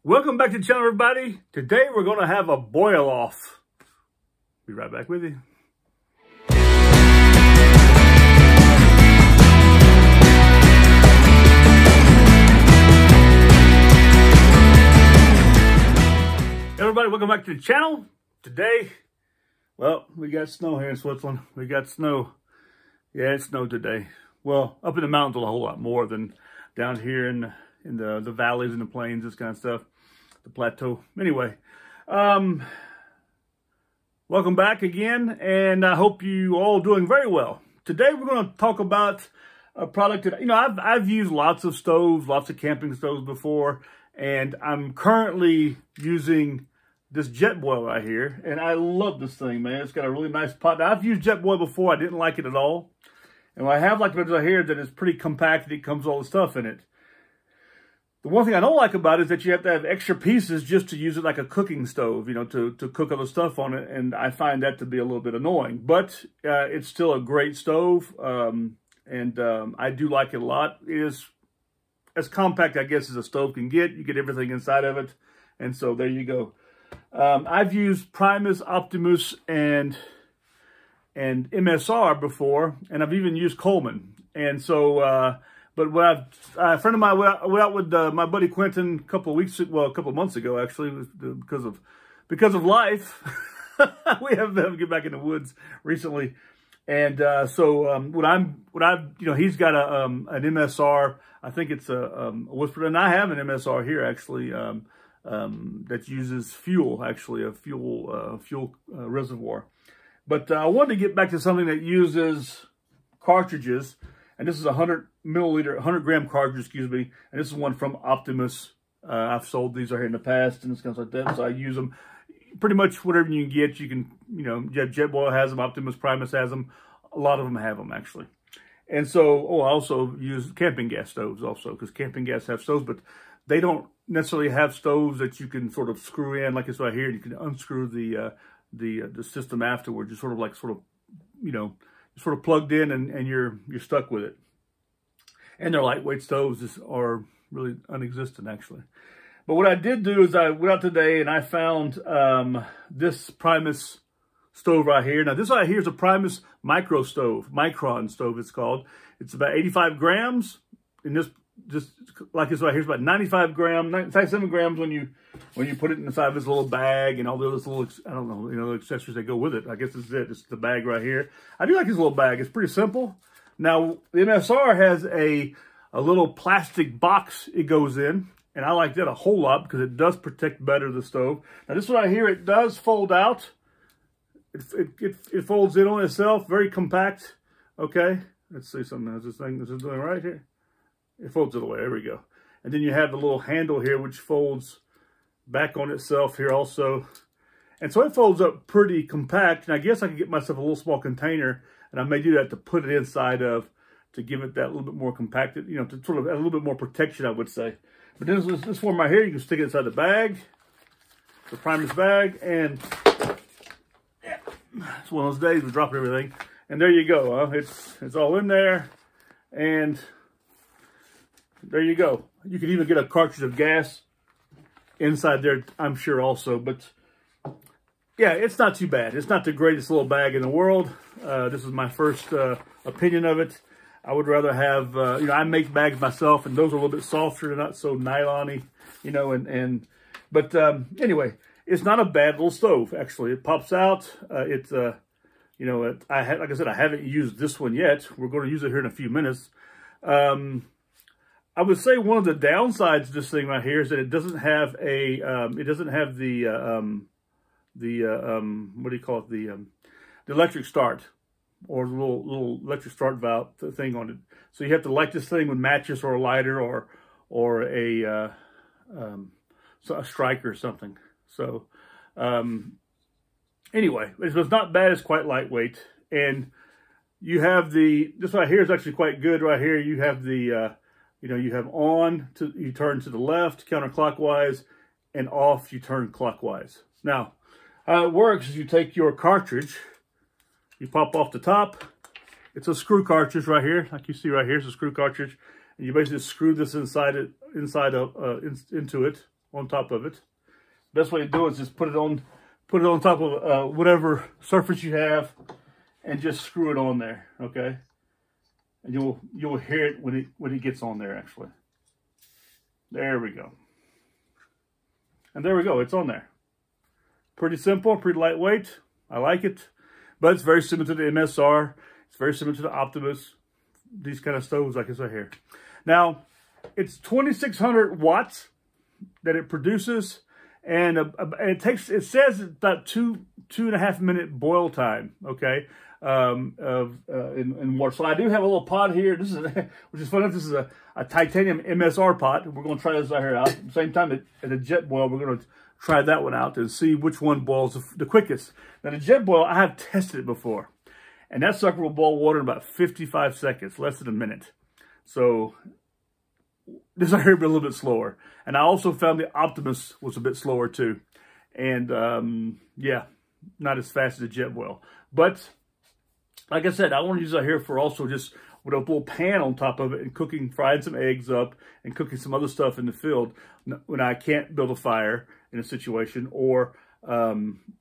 Welcome back to the channel, everybody. Today we're going to have a boil off. Be right back with you. Everybody, welcome back to the channel. Today, well, we got snow here in Switzerland. We got snow. Yeah, it snowed today. Well, up in the mountains a whole lot more than down here in the valleys and the plains, this kind of stuff. The plateau. Anyway, welcome back again, and I hope you all doing very well. Today we're going to talk about a product that, I've used lots of stoves, lots of camping stoves before, and I'm currently using this Jetboil right here, and I love this thing, man. It's got a really nice pot. Now, I've used Jetboil before. I didn't like it at all, and what I have liked about it here is that it's pretty compacted. It comes with all the stuff in it. The one thing I don't like about it is that you have to have extra pieces just to use it like a cooking stove, to cook other stuff on it. And I find that to be a little bit annoying. But it's still a great stove, and I do like it a lot. It is as compact, I guess, as a stove can get. You get everything inside of it. And so there you go. I've used Primus, Optimus, and MSR before, and I've even used Coleman. And so... But when a friend of mine went out with my buddy Quentin a couple of months ago, actually, because of life, we haven't been able to get back in the woods recently, and he's got an MSR. I think it's a Whisper, and I have an MSR here actually that uses fuel, actually a fuel reservoir. But I wanted to get back to something that uses cartridges. And this is a 100 gram cartridge, excuse me. And this is one from Optimus. I've sold these here in the past and this kind of like that. So I use them pretty much whatever you can get. You can, Jetboil has them, Optimus, Primus has them. A lot of them have them actually. And so, I also use camping gas stoves also, because camping gas have stoves, but they don't necessarily have stoves that you can sort of screw in like this right here. You can unscrew the system afterwards. You're sort of plugged in and you're stuck with it. And their lightweight stoves are really non-existent actually. But what I did do is I went out today and I found this Primus stove right here. Now this right here is a Primus Micron Stove it's called. It's about 85 grams. And this, just like this right here, is about 97 grams when you put it inside this little bag and all the other little, I don't know, the accessories that go with it. I guess this is it. It's the bag right here. I do like this little bag. It's pretty simple. Now, the MSR has a little plastic box it goes in, and I like that a whole lot because it does protect better the stove. Now, this one right here, it does fold out. It folds in on itself, very compact. Okay, let's see something. This is doing right here. It folds it away. There we go. And then you have the little handle here, which folds back on itself here also. And so it folds up pretty compact. And I guess I could get myself a little small container, and I may do that to put it inside of, to give it that little bit more compacted, to sort of add a little bit more protection, I would say. But then this form right here, you can stick it inside the bag, the Primus bag, and yeah, it's one of those days we drop everything. And there you go. It's all in there, and there you go. You can even get a cartridge of gas inside there, I'm sure also. But yeah, it's not too bad. It's not the greatest little bag in the world. This is my first opinion of it. I would rather have, I make bags myself, and those are a little bit softer. They're not so nylon-y, but anyway, it's not a bad little stove, actually. It pops out. Like I said, I haven't used this one yet. We're going to use it here in a few minutes. I would say one of the downsides of this thing right here is that it doesn't have what do you call it? The electric start, or the little electric start valve thing on it. So you have to light this thing with matches or a lighter or a striker or something. So anyway, it's not bad. It's quite lightweight, and you have this right here is actually quite good. Right here, you have the you have on, you turn to the left counterclockwise, and off, you turn clockwise. Now, how it works is you take your cartridge, you pop off the top. It's a screw cartridge right here, like you see right here. It's a screw cartridge, and you basically screw this into it. on top of it. Best way to do it is just put it on top of whatever surface you have, and just screw it on there, okay? And you'll hear it when it gets on there, actually. There we go. And there we go, it's on there. Pretty simple, pretty lightweight. I like it. But it's very similar to the MSR. It's very similar to the Optimus. These kind of stoves like this right here. Now, it's 2,600 watts that it produces. And it says about two and a half minute boil time, okay, in water. So I do have a little pot here. This is, which is funny. This is a titanium MSR pot. We're going to try this right here out. At the same time, at the Jetboil, we're going to try that one out and see which one boils the quickest. Now, the Jetboil, I have tested it before, and that sucker will boil water in about 55 seconds, less than a minute. So this right here will be a little bit slower. And I also found the Optimus was a bit slower too. And yeah, not as fast as the Jetboil. But like I said, I want to use it here for also just with a little pan on top of it and frying some eggs up and cooking some other stuff in the field when I can't build a fire in a situation, or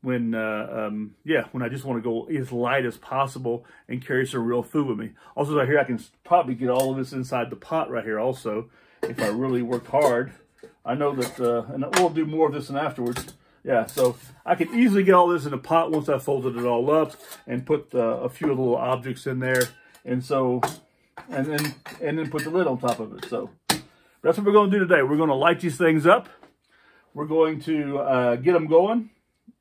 when I just want to go as light as possible and carry some real food with me. Also right here, I can probably get all of this inside the pot right here also, if I really worked hard. I know that, and we'll do more of this afterwards. Yeah, so I can easily get all this in a pot once I folded it all up and put a few little objects in there, and so, and then put the lid on top of it. So that's what we're going to do today. We're going to light these things up. We're going to get them going,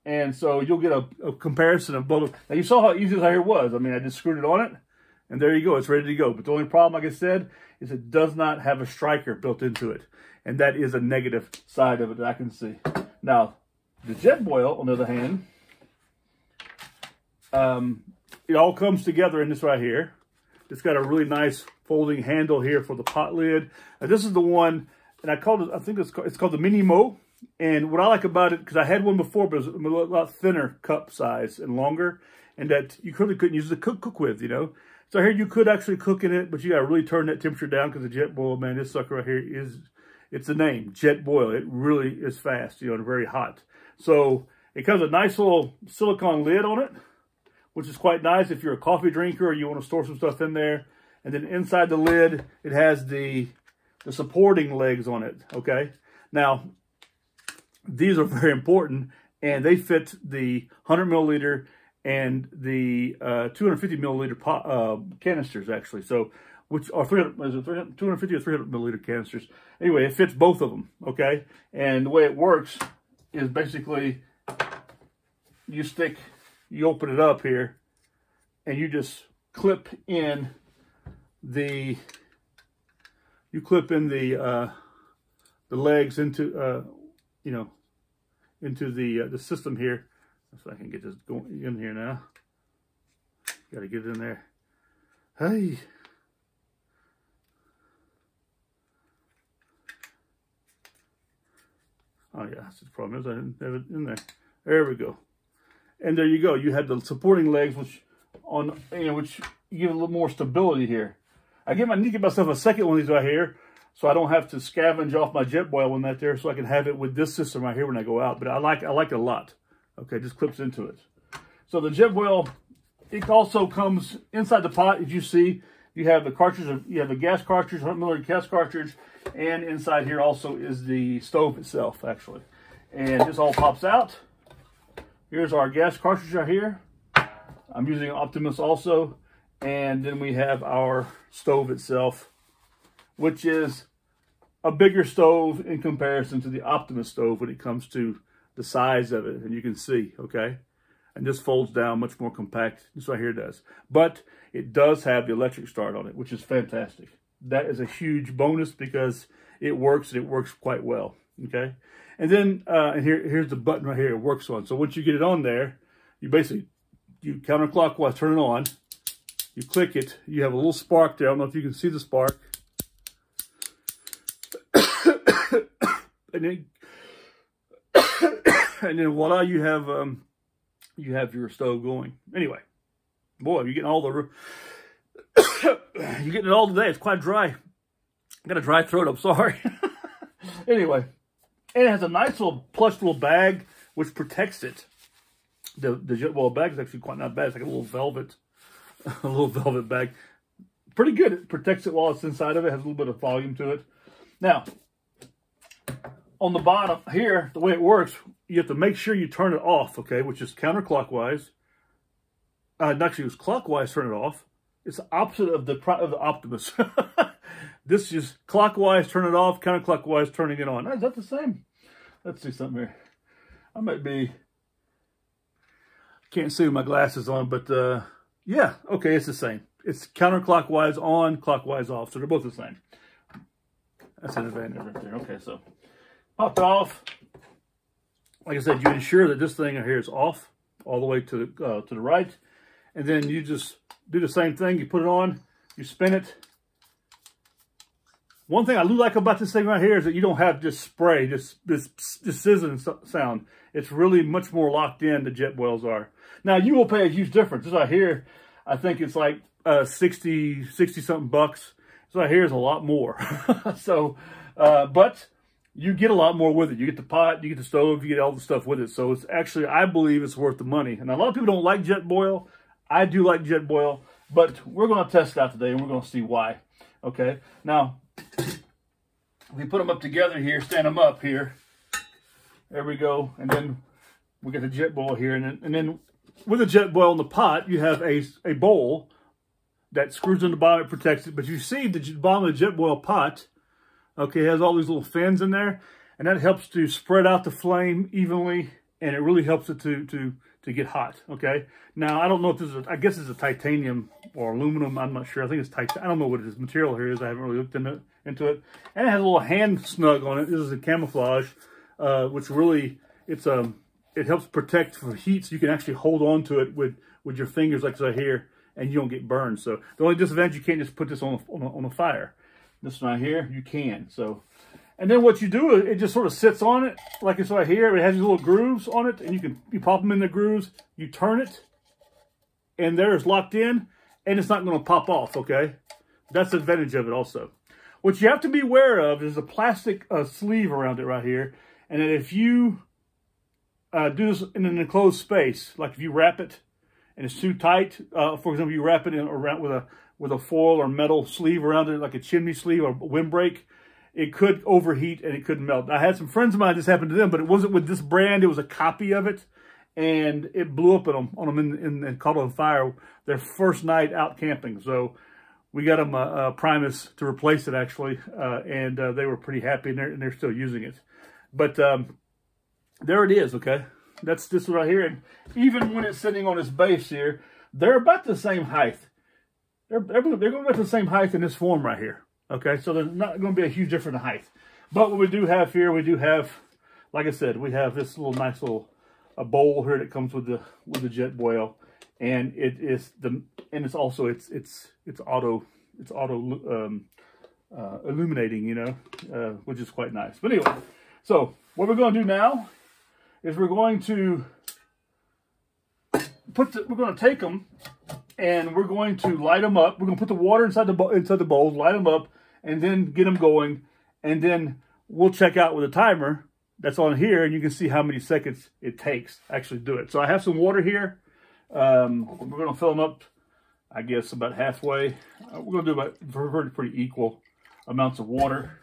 and so you'll get a comparison of both. Now you saw how easy this here was. I mean, I just screwed it on it, and there you go. It's ready to go. But the only problem, like I said, is it does not have a striker built into it. And that is a negative side of it that I can see. Now, the Jetboil, on the other hand, it all comes together in this right here. It's got a really nice folding handle here for the pot lid. Now, this is the one, and I think it's called the Mini Mo. And what I like about it, because I had one before, but it was a lot thinner cup size and longer, and that you really couldn't use it to cook with, you know. So here you could actually cook in it, but you got to really turn that temperature down, because the Jetboil, man, this sucker right here is, it's the name, Jetboil. It really is fast, you know, and very hot. So it comes with a nice little silicone lid on it, which is quite nice if you're a coffee drinker or you want to store some stuff in there. And then inside the lid, it has the supporting legs on it, okay? Now, these are very important, and they fit the 100 milliliter and the 250 milliliter canisters, actually. So, which are 250 or 300 milliliter canisters. Anyway, it fits both of them, okay? And the way it works is basically you open it up here, and you just clip in the legs into you know, into the system here. So I can get this going in here now. Got to get it in there. Hey. Oh yeah, that's the problem is I didn't have it in there. There we go. And there you go. You have the supporting legs, which give a little more stability here. I need to get myself a second one of these right here, so I don't have to scavenge off my Jetboil one right there, so I can have it with this system right here when I go out. But I like it a lot. Okay, just clips into it. So the Jetboil, it also comes inside the pot. As you see, you have the cartridge, you have the gas cartridge, 100 milliliter gas cartridge, and inside here also is the stove itself, actually. And this all pops out. Here's our gas cartridge right here. I'm using Optimus also. And then we have our stove itself, which is a bigger stove in comparison to the Optimus stove when it comes to the size of it. And you can see, okay? And this folds down much more compact. This right here does. But it does have the electric start on it, which is fantastic. That is a huge bonus because it works, and it works quite well, okay? And then here's the button right here it works on. So once you get it on there, you counterclockwise turn it on. You click it, you have a little spark there. I don't know if you can see the spark. and then voila, you have your stove going. Anyway, boy, you're getting all the you're getting it all today. It's quite dry. I got a dry throat, I'm sorry. Anyway, And it has a nice little plush little bag which protects it. The Jetboil bag is actually quite not bad. It's like a little velvet, bag. Pretty good. It protects it while it's inside of it. It has a little bit of volume to it. Now, on the bottom here, the way it works, you have to make sure you turn it off, okay, which is counterclockwise. Actually, it's clockwise, turn it off. It's the opposite of the Optimus. This is clockwise, turn it off, counterclockwise, turning it on. Is that the same? Let's see something here. I might be, can't see with my glasses on, but yeah, okay, it's the same. It's counterclockwise on, clockwise off, so they're both the same. That's an advantage right there. Okay, so popped off. Like I said, you ensure that this thing right here is off all the way to the right, and then you just do the same thing. You put it on, you spin it. One thing I do like about this thing right here is that you don't have this spray, this sizzling sound. It's really much more locked in, the Jetboils are. Now, you will pay a huge difference. This right here, I think it's like 60 something bucks. This right here is a lot more. So, but you get a lot more with it. You get the pot, you get the stove, you get all the stuff with it. So it's actually, I believe it's worth the money. And a lot of people don't like Jetboil. I do like Jetboil, but we're going to test it out today and we're going to see why. Okay, now, we put them up together here, stand them up here. There we go. And then we get the Jetboil here. And then with the Jetboil in the pot, you have a bowl that screws in the bottom, it protects it. But you see the bottom of the Jetboil pot, okay, has all these little fins in there. And that helps to spread out the flame evenly. And it really helps it to get hot, okay? Now, I don't know if this is, I guess it's a titanium or aluminum. I'm not sure. I think it's titanium. I don't know what it is. Material here is. I haven't really looked into it. And it has a little hand snug on it. This is a camouflage, which really, it helps protect from heat, so you can actually hold on to it with your fingers like right here, and you don't get burned. So the only disadvantage, you can't just put this on a fire. This one right here, you can. So, and then what you do is it just sort of sits on it like it's right here. It has these little grooves on it, and you pop them in the grooves. You turn it, and there it's locked in, and it's not going to pop off. Okay, that's the advantage of it also. What you have to be aware of is a plastic sleeve around it right here, and that if you do this in an enclosed space, like if you wrap it and it's too tight, for example, you wrap it around with a foil or metal sleeve around it, like a chimney sleeve or windbreak, it could overheat and it could melt. I had some friends of mine, this happened to them, but it wasn't with this brand. It was a copy of it, and it blew up on them and caught on fire their first night out camping. So we got them a Primus to replace it, actually, and they were pretty happy, and they're still using it. But there it is, okay? That's this right here. And even when it's sitting on its base here, they're about the same height. They're going about the same height in this form right here, okay? So there's not going to be a huge difference in height. But what we do have here, we do have, like I said, we have this little nice little bowl here that comes with the Jetboil, and it's also auto illuminating, you know, which is quite nice. But anyway, so what we're going to do now is we're going to take them and we're going to light them up. We're going to put the water inside the bowls, light them up, and then get them going, and then we'll check out with a timer that's on here, and you can see how many seconds it takes to actually do it. So I have some water here. We're going to fill them up, I guess, about halfway. We're going to do about pretty equal amounts of water.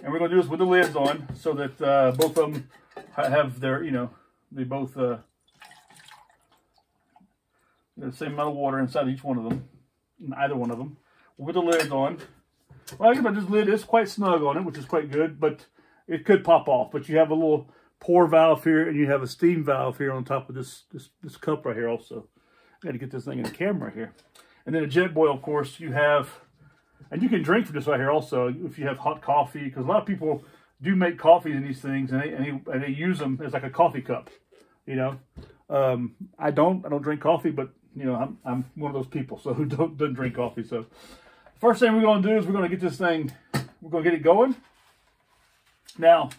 And we're going to do this with the lids on so that both of them have their, you know, they both the same amount of water inside each one of them, either one of them, with the lids on. Well, I think about this lid is quite snug on it, which is quite good, but it could pop off. But you have a little pour valve here, and you have a steam valve here on top of this cup right here also. I got to get this thing in the camera here. And then a Jetboil, of course, you have, and you can drink from this right here also if you have hot coffee, because a lot of people do make coffee in these things, and they use them as like a coffee cup, you know. I don't drink coffee, but you know, I'm one of those people so who doesn't drink coffee. So first thing we're going to do is we're going to get this thing, we're going to get it going. Now,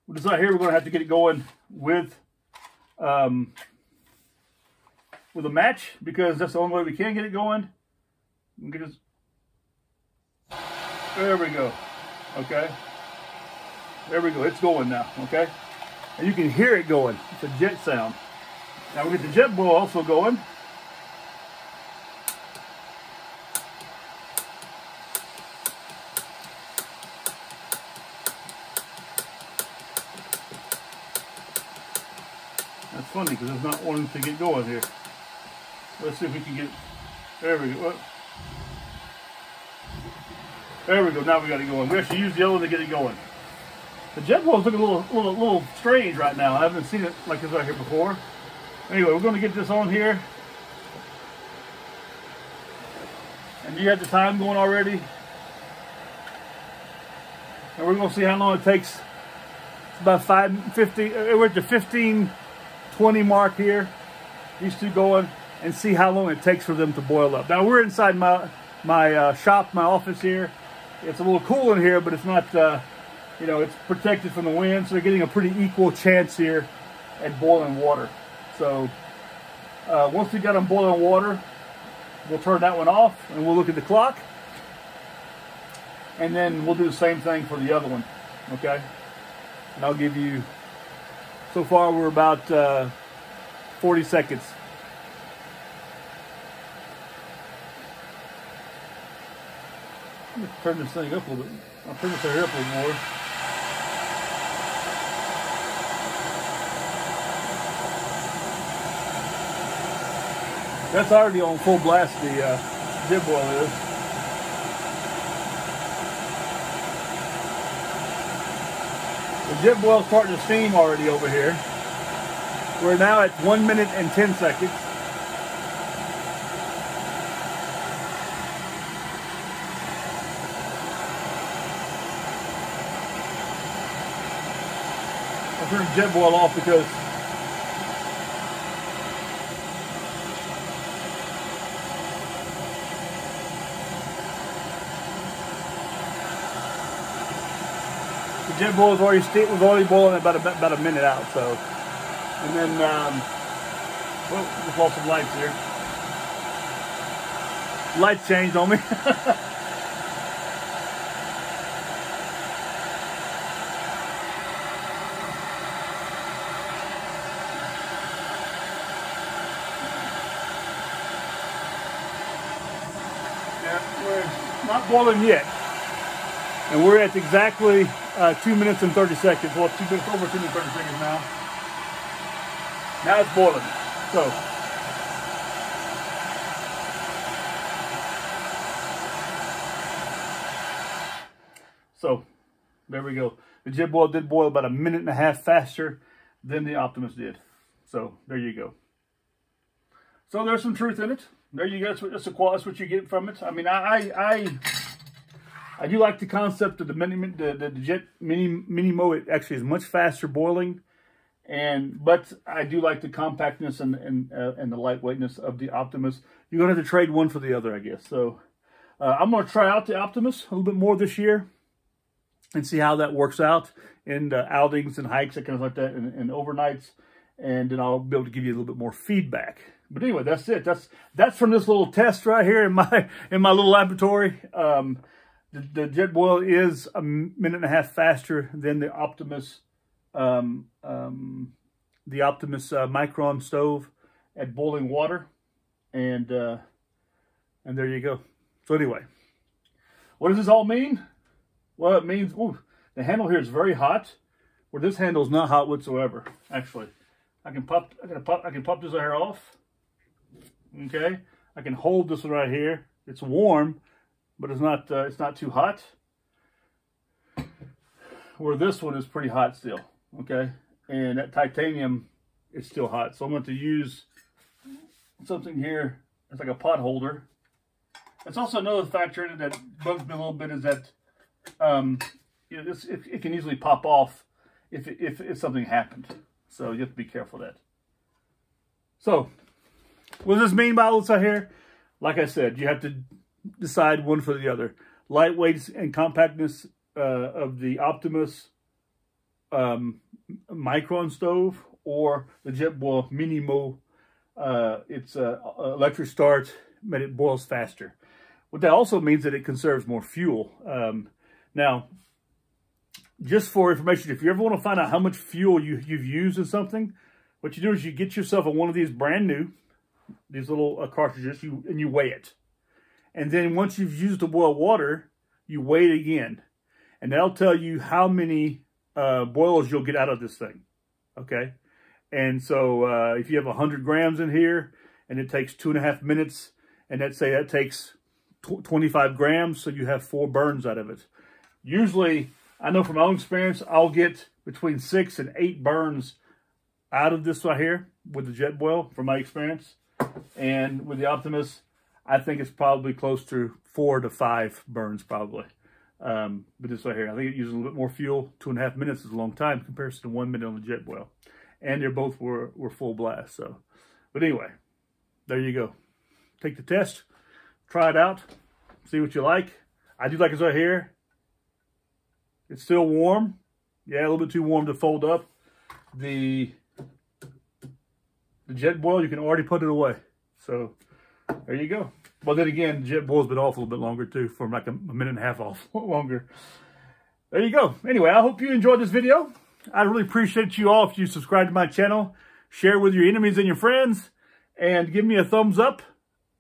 with this right here, we're going to have to get it going with a match, because that's the only way we can get it going. Get this. There we go. Okay. There we go. It's going now, okay? And you can hear it going. It's a jet sound. Now we get the Jetboil also going. That's funny because it's not wanting to get going here. Let's see if we can get, there we go. There we go, now we got it going. We actually use the other one to get it going. The Jetboil's looking a little strange right now. I haven't seen it like this right here before. Anyway, we're going to get this on here. And you have the time going already. And we're going to see how long it takes. It's about 5:50. We're at the 15:20 mark here. These two going, and see how long it takes for them to boil up. Now we're inside my shop, my office here. It's a little cool in here, but it's not, you know, it's protected from the wind, so they're getting a pretty equal chance here at boiling water. So once we got them boiling water, we'll turn that one off and we'll look at the clock. And then we'll do the same thing for the other one, okay? And I'll give you, so far we're about 40 seconds. Let me turn this thing up a little bit. I'll turn this here up a little more. That's already on full blast, the Jetboil is. The Jetboil's starting to steam already over here. We're now at 1 minute and 10 seconds. I'll turn the Jetboil off because the Jetboil was already boiling about a minute out. So, and then well, just lost some lights here. Lights changed on me. We're not boiling yet, and we're at exactly 2 minutes and 30 seconds. Well, over 2 minutes and 30 seconds now. Now it's boiling. So there we go. The Jetboil did boil about 1.5 minutes faster than the Optimus did. So there you go. So there's some truth in it. There you go. That's what you get from it. I mean, I do like the concept of the Jet Minimo. It actually is much faster boiling, but I do like the compactness and the lightweightness of the Optimus. You're gonna have to trade one for the other, I guess. So I'm gonna try out the Optimus a little bit more this year and see how that works out in outings and hikes and kind of like that, and overnights, and then I'll be able to give you a little bit more feedback. But anyway, that's it. That's from this little test right here in my little laboratory. The Jetboil is 1.5 minutes faster than the Optimus, Micron Stove at boiling water, and there you go. So anyway, what does this all mean? Well, it means the handle here is very hot, where this handle is not hot whatsoever. Actually, I can pop this hair off. Okay, I can hold this one right here. It's warm, but it's not too hot. Where this one is pretty hot still, okay? And that titanium is still hot. So I'm going to use something here. It's like a pot holder. It's also another factor in it that bugs me a little bit is that you know, it can easily pop off if something happened. So you have to be careful of that. So what does this mean by all this out here? Like I said, you have to decide one for the other. Lightweight and compactness of the Optimus Micron Stove or the Jetboil Minimo. It's electric start, but it boils faster. What that also means that it conserves more fuel. Now, just for information, if you ever want to find out how much fuel you've used in something, what you do is you get yourself one of these brand new, these little cartridges, and you weigh it. And then once you've used to boil water, you weigh it again. And that'll tell you how many boils you'll get out of this thing, okay? And so if you have 100 grams in here, and it takes 2.5 minutes, and let's say that takes 25 grams, so you have 4 burns out of it. Usually, I know from my own experience, I'll get between 6 and 8 burns out of this right here with the Jetboil, from my experience. And with the Optimus, I think it's probably close to 4 to 5 burns, probably. But this right here, I think it uses a little bit more fuel. 2.5 minutes is a long time in comparison to 1 minute on the Jetboil. And they both were full blast. So, but anyway, there you go. Take the test, try it out, see what you like. I do like this right here. It's still warm. Yeah, a little bit too warm to fold up. The Jetboil, you can already put it away. So there you go. Well, then again, the Jetboil's been off a little bit longer too, for like a minute and a half off longer. There you go. Anyway, I hope you enjoyed this video. I really appreciate you all if you subscribe to my channel, share with your enemies and your friends, and give me a thumbs up,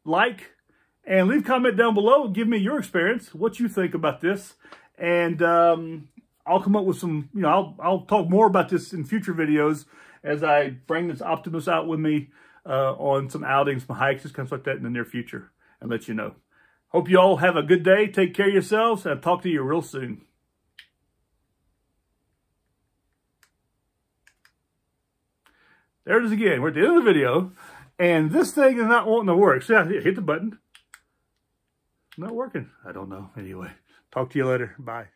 like, and leave a comment down below. Give me your experience, what you think about this. And I'll come up with some, I'll talk more about this in future videos as I bring this Optimus out with me on some outings, some hikes, just kind of like that in the near future, and let you know. Hope you all have a good day. Take care of yourselves, and I'll talk to you real soon. There it is again. We're at the end of the video, and this thing is not wanting to work. So yeah, hit the button. Not working. I don't know. Anyway, talk to you later. Bye.